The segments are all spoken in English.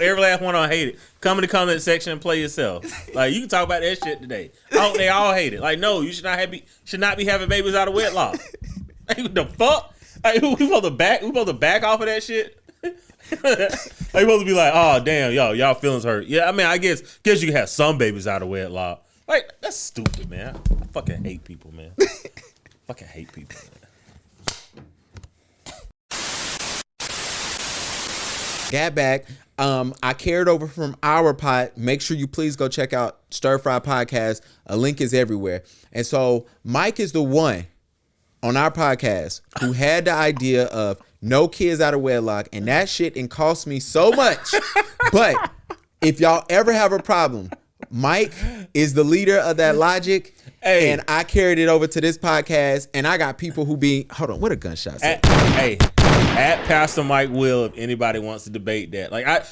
every last one on hate it. Come in the comment section and play yourself. Like, you can talk about that shit today. They all hate it. Like, no, you should not be having babies out of wedlock. Like, what the fuck? Like, we supposed to back off of that shit? They supposed to be like, oh damn, y'all feelings hurt. Yeah, I mean, I guess you can have some babies out of wedlock. Like, that's stupid, man. I fucking hate people, man. Fucking hate people, man. Got back. I carried over from our pod. Make sure you please go check out Stir Fry Podcast. A link is everywhere. And so Mike is the one on our podcast who had the idea of no kids out of wedlock, and that shit and cost me so much. But if y'all ever have a problem, Mike is the leader of that logic. Hey. And I carried it over to this podcast, and I got people who be, hold on, what a gunshot? At Pastor Mike Will, if anybody wants to debate that. Like, I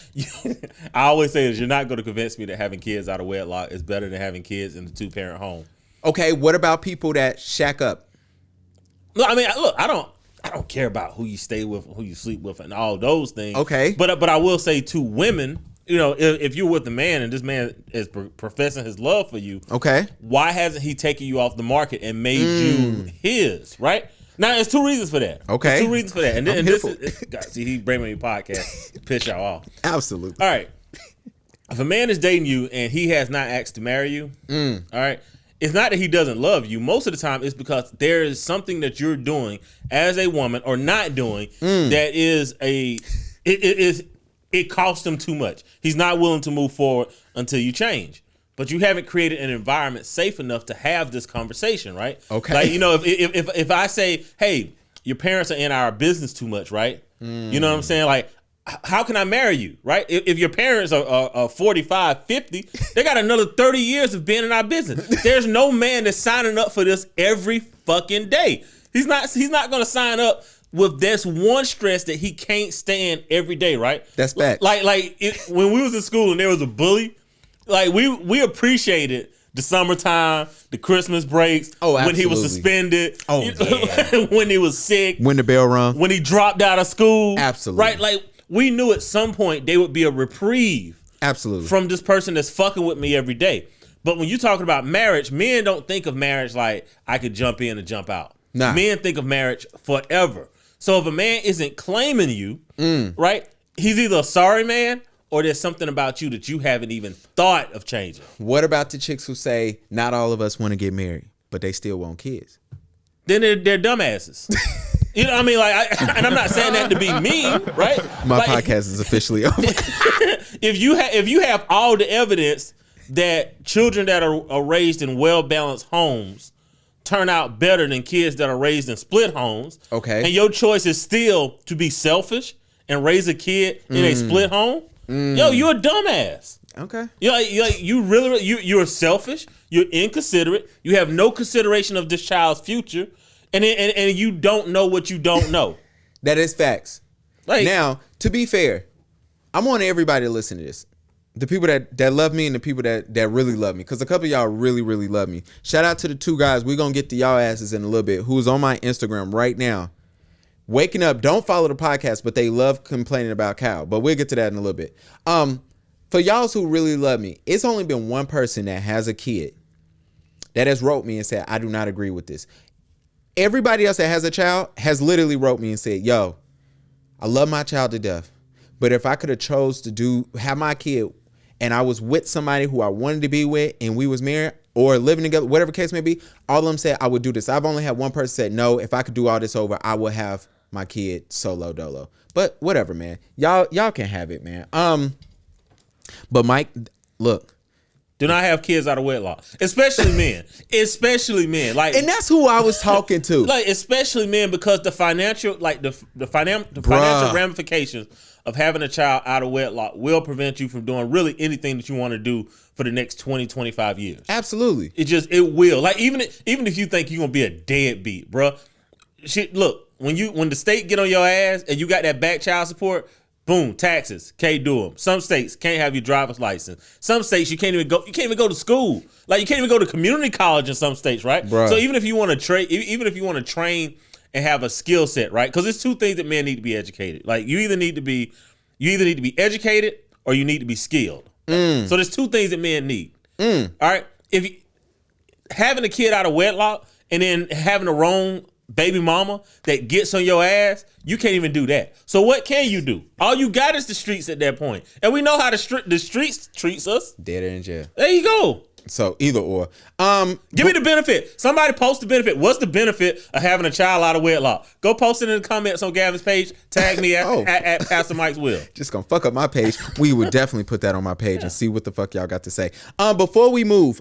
always say this, you're not going to convince me that having kids out of wedlock is better than having kids in the 2-parent home. Okay, what about people that shack up? Look, I mean, I don't care about who you stay with, who you sleep with, and all those things. Okay. But I will say to women, if you're with a man and this man is professing his love for you, okay, why hasn't he taken you off the market and made you his, right? Now, there's 2 reasons for that. Okay. There's 2 reasons for that. And this is, God, see, he bring me a podcast, piss y'all off. Absolutely. All right. If a man is dating you and he has not asked to marry you, all right, it's not that he doesn't love you. Most of the time, it's because there is something that you're doing as a woman or not doing that is it costs him too much. He's not willing to move forward until you change. But you haven't created an environment safe enough to have this conversation, right? Okay. Like, if I say, hey, your parents are in our business too much, right? You know what I'm saying? Like, how can I marry you, right? If your parents are 45, 50, they got another 30 years of being in our business. There's no man that's signing up for this every fucking day. He's not going to sign up with this one stress that he can't stand every day, right? That's fact. When we was in school and there was a bully, like we appreciated the summertime, the Christmas breaks, when he was suspended, when he was sick, when the bell rung, when he dropped out of school. Absolutely. Right? Like, we knew at some point there would be a reprieve. Absolutely. From this person that's fucking with me every day. But when you're talking about marriage, men don't think of marriage like I could jump in and jump out. Nah. Men think of marriage forever. So if a man isn't claiming you, right, he's either a sorry man or there's something about you that you haven't even thought of changing. What about the chicks who say, not all of us want to get married, but they still want kids? Then they're dumbasses. You know what I mean? Like, and I'm not saying that to be mean, right? My podcast is officially over. If you have all the evidence that children that are raised in well-balanced homes turn out better than kids that are raised in split homes, okay, and your choice is still to be selfish and raise a kid in a split home, yo, you're a dumbass. Okay. You're selfish. You're inconsiderate. You have no consideration of this child's future, and you don't know what you don't know. That is facts. Like, now, to be fair, I want everybody to listen to this. The people that love me and the people that really love me, because a couple of y'all really, really love me. Shout out to the 2 guys. We're going to get to y'all asses in a little bit, who's on my Instagram right now. Waking up, don't follow the podcast, but they love complaining about Kyle. But we'll get to that in a little bit. For y'all who really love me, it's only been one person that has a kid that has wrote me and said, I do not agree with this. Everybody else that has a child has literally wrote me and said, yo, I love my child to death, but if I could have chose to have my kid and I was with somebody who I wanted to be with and we was married or living together, whatever case may be, all of them said I would do this. I've only had one person say, no, if I could do all this over, I would have my kid solo dolo. But whatever, man. Y'all can have it, man. But Mike, look. Do not have kids out of wedlock. Especially men. Especially men. Like, and that's who I was talking to. Like, especially men, because the financial financial ramifications of having a child out of wedlock will prevent you from doing really anything that you want to do for the next 20, 25 years. Absolutely. It will. Like, even if you think you're going to be a deadbeat, bro. Shit, look, when the state get on your ass and you got that back child support, boom, taxes, can't do them. Some states can't have your driver's license. Some states you can't even go to school. Like, you can't even go to community college in some states, right? Bruh. So even if you want to train and have a skill set, right? Because there's 2 things that men need to be educated. Like, you either need to be educated or you need to be skilled. So there's two things that men need. All right, if you, having a kid out of wedlock and then having the wrong baby mama that gets on your ass, you can't even do that. So what can you do? All you got is the streets at that point, and we know how the streets treats us. Dead or in jail. There you go. So either or. Give me the benefit. Somebody post the benefit. What's the benefit of having a child out of wedlock? Go post it in the comments on Gavin's page. Tag me at Pastor Mike's Will. Just gonna fuck up my page. We would definitely put that on my page and see what the fuck y'all got to say. Before we move,